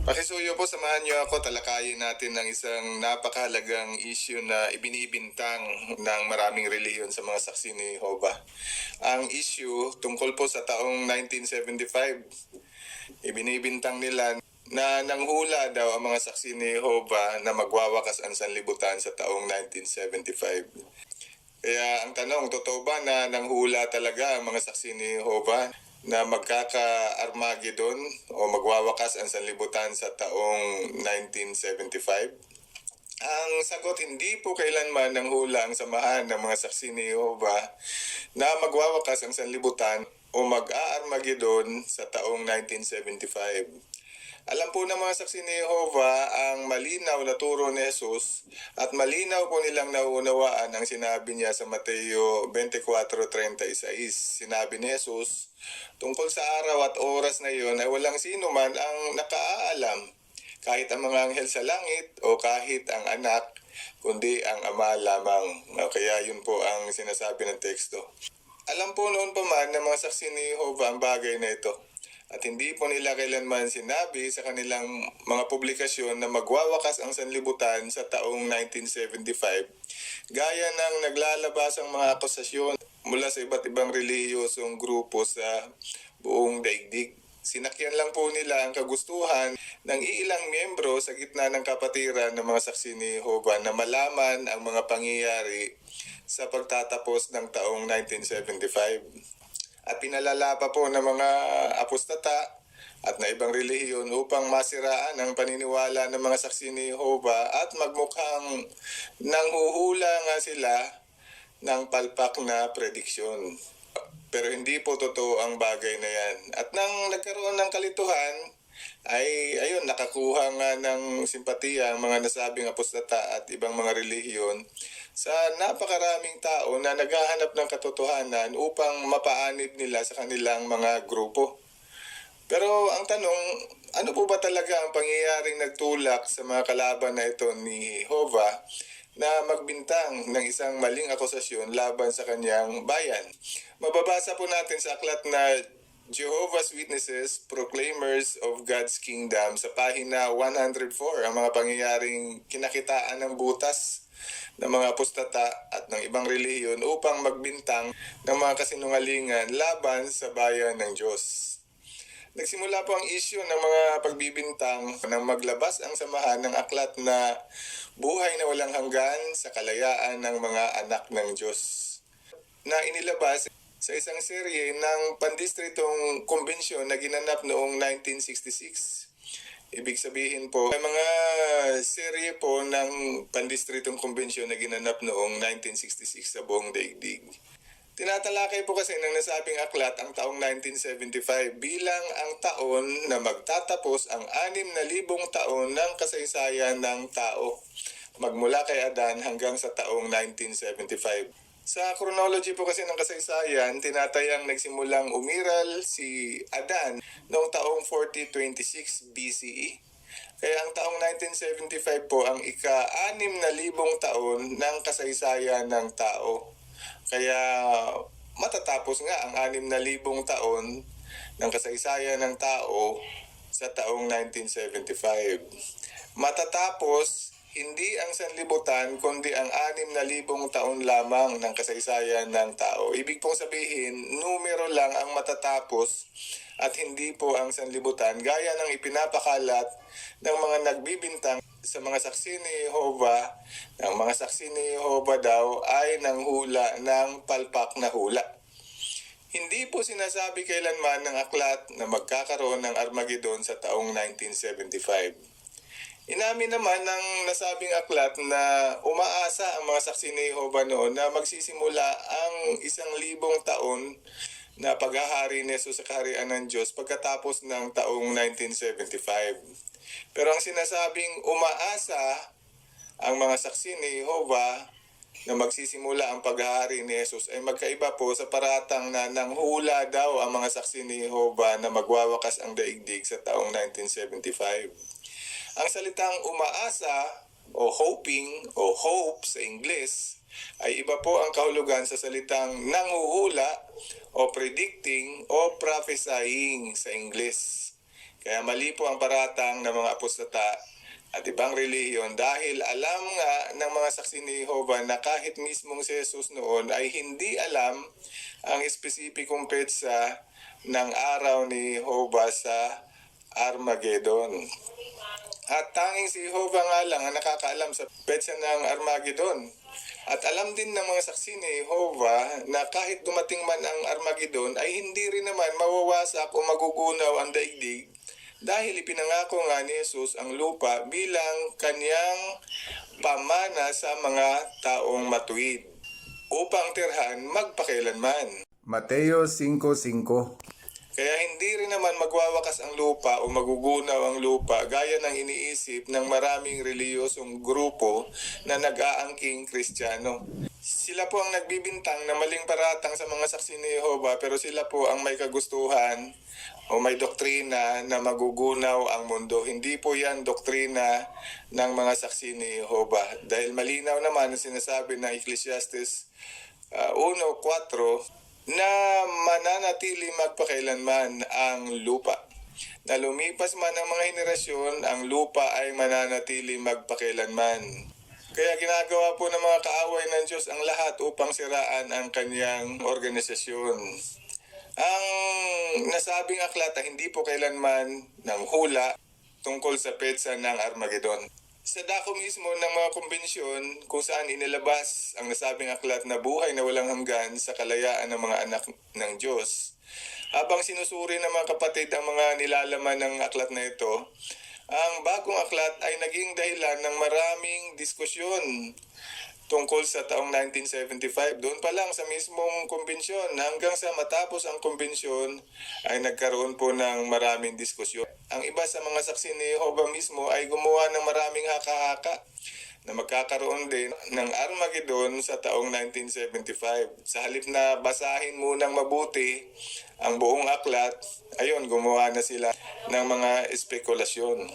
Pakisuyo po, samahan niyo ako, talakayin natin ng isang napakahalagang issue na ibinibintang ng maraming relihiyon sa mga saksi ni Jehovah. Ang issue tungkol po sa taong 1975. Ibinibintang nila na nanghula daw ang mga saksi ni Jehovah na magwawakas ang sanlibutan sa taong 1975. Kaya ang tanong, totoo ba na nanghula talaga ang mga saksi ni Jehovah na magkaka-Armageddon o magwawakas ang sanlibutan sa taong 1975? Ang sagot, hindi po kailanman nanghula ang samahan ng mga saksi ni Jehovah na magwawakas ang sanlibutan o mag-a-Armageddon sa taong 1975. Alam po ng mga saksi ni Jehovah ang malinaw na turo ni Jesus at malinaw po nilang nauunawaan ang sinabi niya sa Mateo 24:36. Sinabi ni Jesus, tungkol sa araw at oras na iyon ay walang sino man ang nakaalam, kahit ang mga anghel sa langit o kahit ang anak, kundi ang Ama lamang. Kaya yun po ang sinasabi ng teksto. Alam po noon pa man ng mga saksi ni Jehovah ang bagay na ito. At hindi po nila kailanman sinabi sa kanilang mga publikasyon na magwawakas ang sanlibutan sa taong 1975, gaya ng naglalabas ang mga akusasyon mula sa iba't ibang relihiyosong grupo sa buong daigdig. Sinakyan lang po nila ang kagustuhan ng iilang miyembro sa gitna ng kapatiran ng mga saksi ni Jehovah na malaman ang mga pangyayari sa pagtatapos ng taong 1975. At pinalala pa po ng mga apostata at na ibang relihiyon upang masiraan ang paniniwala ng mga saksi ni Jehovah at magmukhang nanghuhula nga sila ng palpak na prediksyon. Pero hindi po totoo ang bagay na yan. At nang nagkaroon ng kalituhan, ay ayun, nakakuha nga ng simpatiya ang mga nasabing apostata at ibang mga relihiyon sa napakaraming tao na naghahanap ng katotohanan upang mapaanib nila sa kanilang mga grupo. Pero ang tanong, ano po ba talaga ang pangyayaring nagtulak sa mga kalaban na ito ni Jehovah na magbintang ng isang maling akusasyon laban sa kanyang bayan? Mababasa po natin sa aklat na Jehovah's Witnesses, Proclaimers of God's Kingdom sa pahina 104 ang mga pangyayaring kinakitaan ng butas ng mga apostata at ng ibang relihiyon upang magbintang ng mga kasinungalingan laban sa bayan ng Diyos. Nagsimula po ang issue ng mga pagbibintang nang maglabas ang samahan ng aklat na buhay na walang hanggan sa kalayaan ng mga anak ng Diyos, na inilabas sa isang serye ng pandistritong kumbensyon na ginanap noong 1966. Ibig sabihin po, may mga serye po ng pandistritong kumbensyon na ginanap noong 1966 sa buong daigdig. Tinatalakay po kasi ng nasabing aklat ang taong 1975 bilang ang taon na magtatapos ang 6,000 taon ng kasaysayan ng tao, magmula kay Adan hanggang sa taong 1975. Sa chronology po kasi ng kasaysayan, tinatayang nagsimulang umiral si Adan noong taong 4026 BCE. Kaya ang taong 1975 po ang ika-6,000 taon ng kasaysayan ng tao. Kaya matatapos nga ang 6,000 taon ng kasaysayan ng tao sa taong 1975. Matatapos hindi ang sanlibutan kundi ang 6,000 taon lamang ng kasaysayan ng tao. Ibig pong sabihin, numero lang ang matatapos at hindi po ang sanlibutan, gaya ng ipinapakalat ng mga nagbibintang sa mga saksi ni Jehovah. Ang mga saksi ni Jehovah daw ay nanghula ng palpak na hula. Hindi po sinasabi kailanman ng aklat na magkakaroon ng Armageddon sa taong 1975. Inamin naman ng nasabing aklat na umaasa ang mga saksi ni Jehovah noon na magsisimula ang 1,000 taon na paghahari ni Jesus sa kaharian ng Diyos pagkatapos ng taong 1975. Pero ang sinasabing umaasa ang mga saksi ni Jehovah na magsisimula ang paghahari ni Jesus ay magkaiba po sa paratang na nanghula daw ang mga saksi ni Jehovah na magwawakas ang daigdig sa taong 1975. Ang salitang umaasa o hoping o hope sa Ingles ay iba po ang kahulugan sa salitang nanghuhula o predicting o prophesying sa Ingles. Kaya mali po ang paratang ng mga apostata at ibang relihiyon dahil alam nga ng mga saksi ni Jehovah na kahit mismong si Jesus noon ay hindi alam ang espesipikong petsa ng araw ni Jehovah sa Armageddon. At tanging si Jehovah nga lang ang nakakaalam sa petsa ng Armageddon. At alam din ng mga saksi ni Jehovah na kahit dumating man ang Armageddon ay hindi rin naman mawawasak o magugunaw ang daigdig dahil ipinangako nga ni Jesus ang lupa bilang kanyang pamana sa mga taong matuwid upang tirhan magpakailanman. Mateo 5:5. Kaya hindi rin naman magwawakas ang lupa o magugunaw ang lupa gaya ng iniisip ng maraming reliyosong grupo na nag-aangking Kristiyano. Sila po ang nagbibintang na maling paratang sa mga saksi ni Jehovah pero sila po ang may kagustuhan o may doktrina na magugunaw ang mundo. Hindi po yan doktrina ng mga saksi ni Jehovah. Dahil malinaw naman ang sinasabi ng Ecclesiastes 1:4 na mananatili magpakailanman ang lupa. Na lumipas man ang mga henerasyon, ang lupa ay mananatili magpakailanman. Kaya ginagawa po ng mga kaaway ng Diyos ang lahat upang siraan ang kanyang organisasyon. Ang nasabing aklat ay hindi po kailanman ng hula tungkol sa petsa ng Armageddon. Sa dako mismo ng mga kumbensyon kung saan inilabas ang nasabing aklat na buhay na walang hanggan sa kalayaan ng mga anak ng Diyos. Habang sinusuri ng mga kapatid ang mga nilalaman ng aklat na ito, ang bagong aklat ay naging dahilan ng maraming diskusyon tungkol sa taong 1975. Doon pa lang sa mismong kumbensyon hanggang sa matapos ang kumbensyon ay nagkaroon po ng maraming diskusyon. Ang iba sa mga saksi ni Jehovah mismo ay gumawa ng maraming haka-haka na magkakaroon din ng Armageddon sa taong 1975. Sa halip na basahin munang mabuti ang buong aklat, ayun, gumawa na sila ng mga espekulasyon.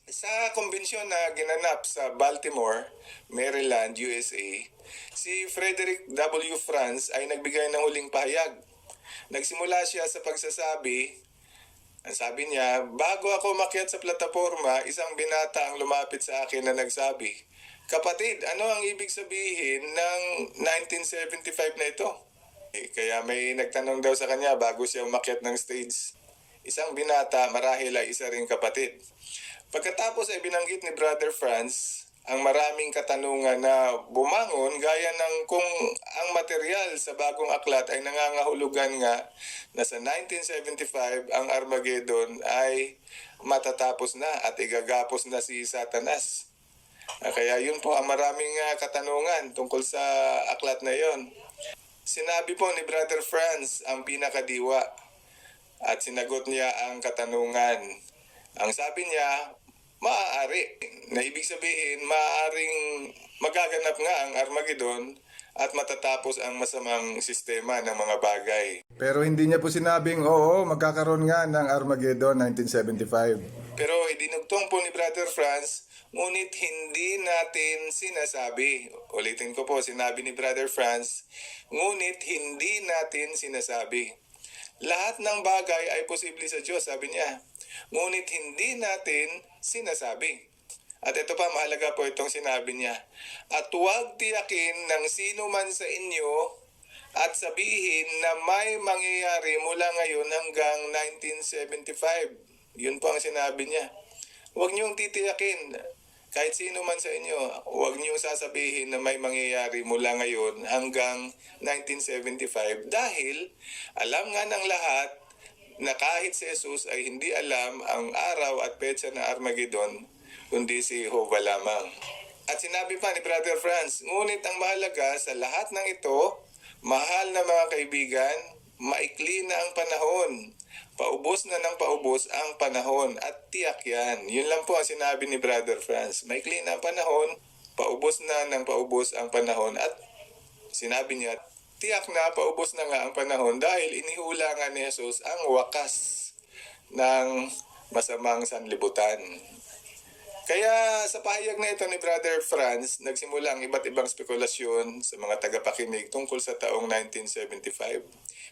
Sa kumbensyon na ginanap sa Baltimore, Maryland, USA, si Frederick W. Franz ay nagbigay ng huling pahayag. Nagsimula siya sa pagsasabi, ang sabi niya, bago ako makyat sa plataforma, isang binata ang lumapit sa akin na nagsabi, kapatid, ano ang ibig sabihin ng 1975 na ito? Kaya may nagtanong daw sa kanya bago siya umakyat ng stage. Isang binata, marahil ay isa ring kapatid. Pagkatapos ay binanggit ni Brother Franz ang maraming katanungan na bumangon gaya ng kung ang material sa bagong aklat ay nangangahulugan nga na sa 1975 ang Armageddon ay matatapos na at igagapos na si Satanas. Kaya yun po ang maraming katanungan tungkol sa aklat na yon. Sinabi po ni Brother Franz ang pinakadiwa at sinagot niya ang katanungan. Ang sabi niya, maaari, na ibig sabihin, maaaring magaganap nga ang Armageddon at matatapos ang masamang sistema ng mga bagay. Pero hindi niya po sinabing, oo, magkakaroon nga ng Armageddon 1975. Pero idinugtong po ni Brother Franz, ngunit hindi natin sinasabi. Ulitin ko po, sinabi ni Brother Franz, ngunit hindi natin sinasabi. Lahat ng bagay ay posible sa Diyos, sabi niya. Ngunit hindi natin sinasabi. At ito pa, mahalaga po itong sinabi niya. At huwag tiyakin ng sino man sa inyo at sabihin na may mangyayari mula ngayon hanggang 1975. Yun po ang sinabi niya. Huwag niyong titiyakin. Kahit sino man sa inyo, huwag niyong sasabihin na may mangyayari mula ngayon hanggang 1975 dahil alam nga ng lahat na kahit si Jesus ay hindi alam ang araw at petsa ng Armageddon, kundi si Jehovah lamang. At sinabi pa ni Brother Franz, ngunit ang mahalaga sa lahat ng ito, mahal na mga kaibigan, maikli na ang panahon. Paubos na ng paubos ang panahon at tiyak yan. Yun lang po ang sinabi ni Brother Franz. Maikli na ang panahon, paubos na ng paubos ang panahon at sinabi niya, tiyak na paubos na nga ang panahon dahil inihula nga ni Jesus ang wakas ng masamang sanlibutan. Kaya sa pahayag na ito ni Brother Franz, nagsimula ang iba't ibang spekulasyon sa mga tagapakinig tungkol sa taong 1975.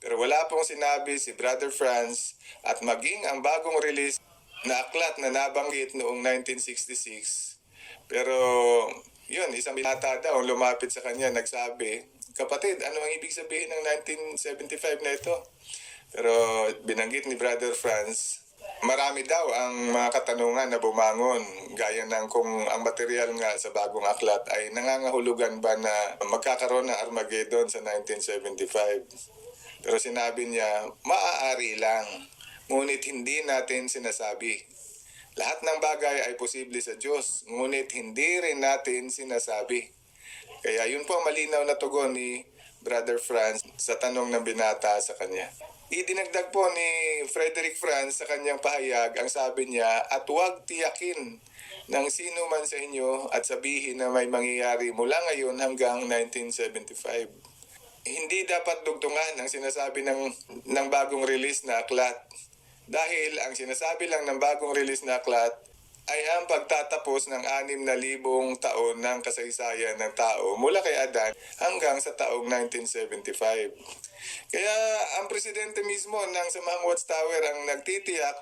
Pero wala pong sinabi si Brother Franz at maging ang bagong release na aklat na nabanggit noong 1966. Pero yun, isang binata daw lumapit sa kanya, nagsabi, "Kapatid, ano ang ibig sabihin ng 1975 na ito?" Pero binanggit ni Brother Franz, marami daw ang mga katanungan na bumangon, gaya ng kung ang material nga sa bagong aklat ay nangangahulugan ba na magkakaroon ng Armageddon sa 1975. Pero sinabi niya, maaari lang, ngunit hindi natin sinasabi. Lahat ng bagay ay posible sa Diyos, ngunit hindi rin natin sinasabi. Kaya yun po ang malinaw na tugon ni Brother Franz sa tanong ng binata sa kanya. Idinagdag po ni Frederick Franz sa kanyang pahayag, ang sabi niya, "At huwag tiyakin ng sino man sa inyo at sabihin na may mangyayari mula ngayon hanggang 1975. Hindi dapat dugtungan ang sinasabi ng bagong release na aklat. Dahil ang sinasabi lang ng bagong release na aklat ay ang pagtatapos ng 6,000 taon ng kasaysayan ng tao mula kay Adan hanggang sa taong 1975. Kaya ang presidente mismo ng Samahang Watchtower ang nagtitiyak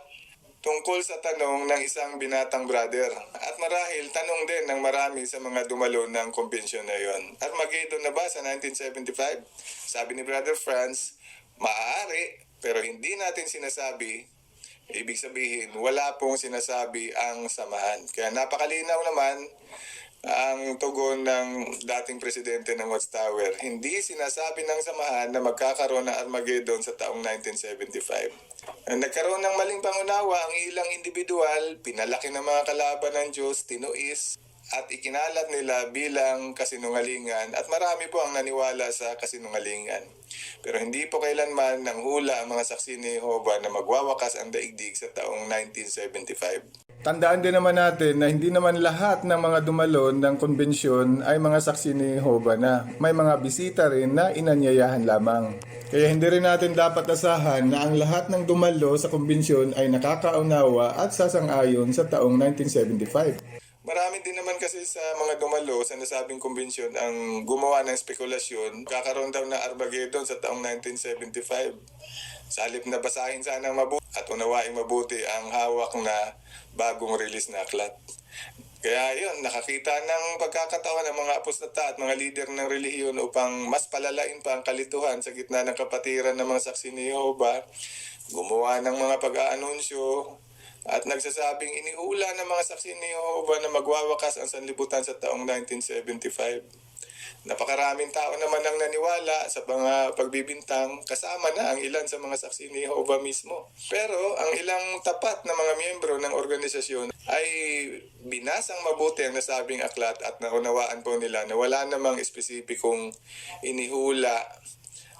tungkol sa tanong ng isang binatang brother. At marahil tanong din ng marami sa mga dumalo ng kumbensyon na yon. Armageddon na ba sa 1975? Sabi ni Brother Franz, maaari, pero hindi natin sinasabi. Ibig sabihin, wala pong sinasabi ang samahan. Kaya napakalinaw naman ang tugon ng dating presidente ng Watchtower. Hindi sinasabi ng samahan na magkakaroon ng Armageddon sa taong 1975. Nagkaroon ng maling pangunawa ang ilang individual, pinalaki ng mga kalaban ng Diyos, tinuis, at ikinalat nila bilang kasinungalingan, at marami po ang naniwala sa kasinungalingan. Pero hindi po kailanman nang hula ang mga saksi ni Jehovah na magwawakas ang daigdig sa taong 1975. Tandaan din naman natin na hindi naman lahat ng mga dumalo ng konbensyon ay mga saksi ni Jehovah na. May mga bisita rin na inanyayahan lamang. Kaya hindi rin natin dapat asahan na ang lahat ng dumalo sa konbensyon ay nakakaunawa at sasang-ayon sa taong 1975. Marami din naman kasi sa mga dumalo sa nasabing kumbensyon ang gumawa ng spekulasyon, kakaroon daw na Armageddon sa taong 1975. Sa halip na basahin sana mabuti at unawaing mabuti ang hawak na bagong release na aklat. Kaya yun, nakakita ng pagkakataon ng mga apostata at mga lider ng relihiyon upang mas palalain pa ang kalituhan sa gitna ng kapatiran ng mga saksi ni Jehovah, gumawa ng mga pag-aanunsyo, at nagsasabing inihula ng mga saksi ni Jehovah na magwawakas ang sanlibutan sa taong 1975. Napakaraming tao naman ang naniwala sa mga pagbibintang, kasama na ang ilan sa mga saksi ni Jehovah mismo. Pero ang ilang tapat na mga miyembro ng organisasyon ay binasang mabuti ang nasabing aklat at naunawaan po nila na wala namang espesipikong inihula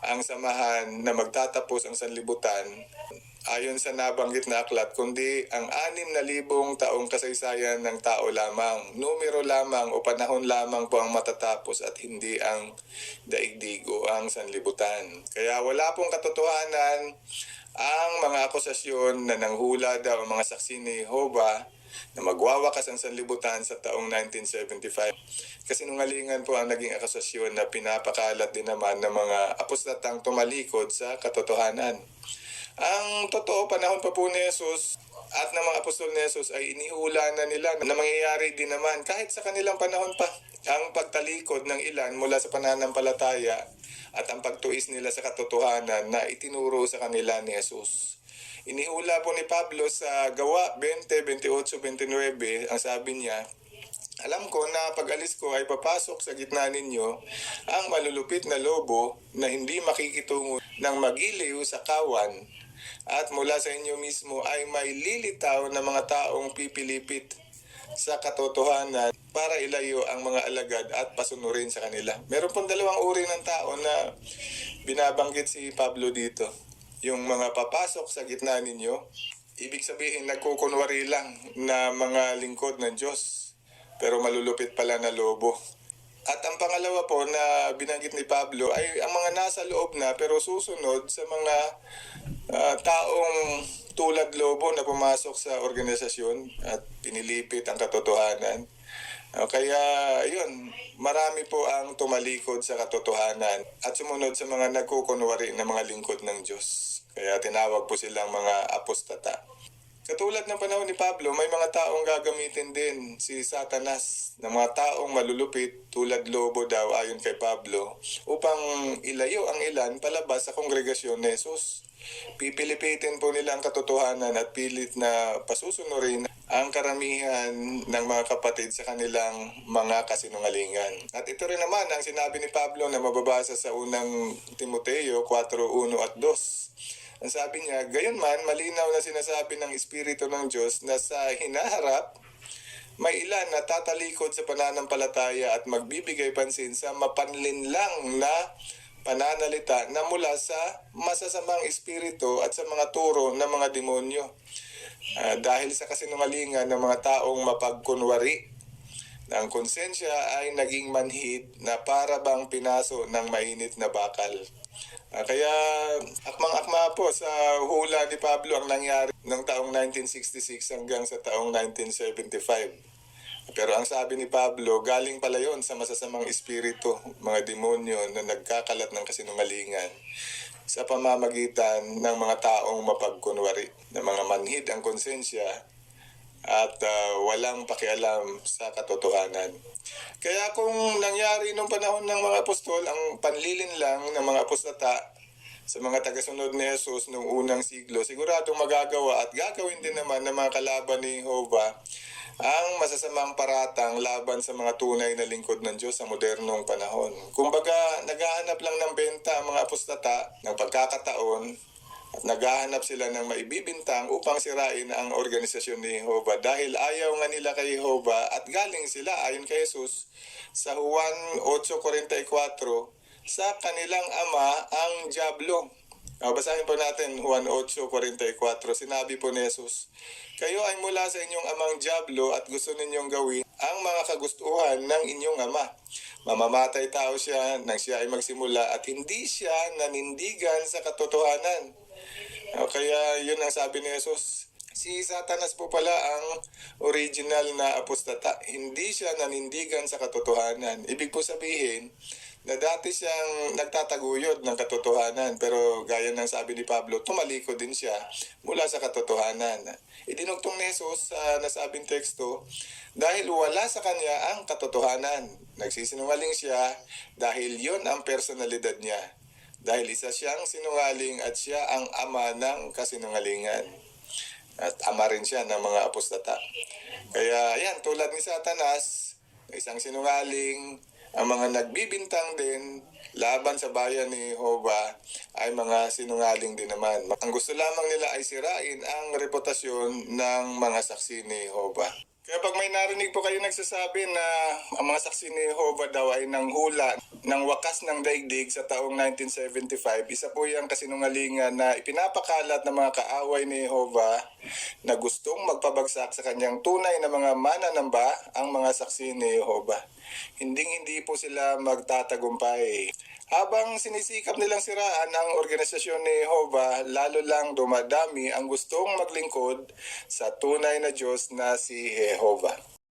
ang samahan na magtatapos ang sanlibutan ayon sa nabanggit na aklat, kundi ang 6,000 taong kasaysayan ng tao lamang. Numero lamang o panahon lamang po ang matatapos at hindi ang daigdig o ang sanlibutan. Kaya wala pong katotohanan ang mga akusasyon na nanghula daw ang mga saksi ni Jehovah na magwawakas ang sanlibutan sa taong 1975. Kasinungalingan po ang naging akusasyon na pinapakalat din naman ng mga apostatang tumalikod sa katotohanan. Ang totoo, panahon pa po ni Jesus at ng mga apostol ni Jesus ay inihula na nila na mangyayari din naman kahit sa kanilang panahon pa ang pagtalikod ng ilan mula sa pananampalataya at ang pagtuis nila sa katotohanan na itinuro sa kanila ni Jesus. Inihula po ni Pablo sa Gawa 20:28-29, ang sabi niya, "Alam ko na pag-alis ko ay papasok sa gitna ninyo ang malulupit na lobo na hindi makikitungo ng magiliw sa kawan, at mula sa inyo mismo ay may lilitaw na mga taong pipilipit sa katotohanan para ilayo ang mga alagad at pasunurin sa kanila." Meron pong dalawang uri ng tao na binabanggit si Pablo dito. Yung mga papasok sa gitna ninyo, ibig sabihin nagkukunwari lang na mga lingkod ng Diyos, pero malulupit pala na lobo. At ang pangalawa po na binanggit ni Pablo ay ang mga nasa loob na pero susunod sa mga taong tulad lobo na pumasok sa organisasyon at pinilipit ang katotohanan. Kaya yun, marami po ang tumalikod sa katotohanan at sumunod sa mga nagkukunwari na mga lingkod ng Diyos. Kaya tinawag po silang mga apostata. Katulad ng panahon ni Pablo, may mga taong gagamitin din si Satanas ng mga taong malulupit tulad lobo daw ayon kay Pablo upang ilayo ang ilan palabas sa kongregasyon ni Jesus. Pipilipitin po nila ang katotohanan at pilit na pasusunurin ang karamihan ng mga kapatid sa kanilang mga kasinungalingan. At ito rin naman ang sinabi ni Pablo na mababasa sa unang Timoteo 4:1 at 2. Ang sabi niya, gayon man, malinaw na sinasabi ng Espiritu ng Diyos na sa hinaharap, may ilan na tatalikod sa pananampalataya at magbibigay pansin sa mapanlinlang na pananalita na mula sa masasamang espiritu at sa mga turo ng mga demonyo. Dahil sa kasinungalingan ng mga taong mapagkunwari, na ang konsensya ay naging manhid na para bang pinaso ng mainit na bakal. Kaya akmang-akma po sa hula ni Pablo ang nangyari ng taong 1966 hanggang sa taong 1975. Pero ang sabi ni Pablo, galing pala yon sa masasamang espiritu, mga demonyo na nagkakalat ng kasinungalingan sa pamamagitan ng mga taong mapagkunwari, na mga manhid ang konsensya at walang pakialam sa katotohanan. Kaya kung nangyari nung panahon ng mga apostol, ang panlilin lang ng mga apostata sa mga tagasunod ni Jesus noong unang siglo, siguradong magagawa at gagawin din naman ng mga kalaban ni Jehovah ang masasamang paratang laban sa mga tunay na lingkod ng Diyos sa modernong panahon. Kumbaga, naghahanap lang ng benta ang mga apostata ng pagkakataon at naghahanap sila ng maibibintang upang sirain ang organisasyon ni Jehovah dahil ayaw nga nila kay Jehovah at galing sila ayon kay Jesus sa Juan 8:44 sa kanilang ama ang diablo. Basahin po natin Juan 8:44. Sinabi po ni Jesus, kayo ay mula sa inyong amang diablo at gusto ninyong gawin ang mga kagustuhan ng inyong ama. Mamamatay tao siya nang siya ay magsimula at hindi siya nanindigan sa katotohanan. Kaya yun ang sabi ni Jesus. Si Satanas po pala ang original na apostata. Hindi siya nanindigan sa katotohanan. Ibig po sabihin na dati siyang nagtataguyod ng katotohanan. Pero gaya ng sabi ni Pablo, tumaliko din siya mula sa katotohanan. Idinugtong ni Jesus sa nasabing teksto, dahil wala sa kanya ang katotohanan. Nagsisinungaling siya dahil yon ang personalidad niya. Dahil isa siyang sinungaling at siya ang ama ng kasinungalingan. At ama rin siya ng mga apostata. Kaya yan, tulad ni Satanas, isang sinungaling, ang mga nagbibintang din laban sa bayan ni Jehovah ay mga sinungaling din naman. Ang gusto lamang nila ay sirain ang reputasyon ng mga saksi ni Jehovah. Kaya pag may narinig po kayo nagsasabi na ang mga saksi ni Jehovah daw ay nanghula ng wakas ng daigdig sa taong 1975, isa po yung kasinungalingan na ipinapakalat ng mga kaaway ni Jehovah na gustong magpabagsak sa kanyang tunay na mga mananamba ang mga saksi ni Jehovah. Hindi po sila magtatagumpay. Habang sinisikap nilang siraan ang organisasyon ni Jehovah, lalo lang dumadami ang gustong maglingkod sa tunay na Diyos na si Jehovah.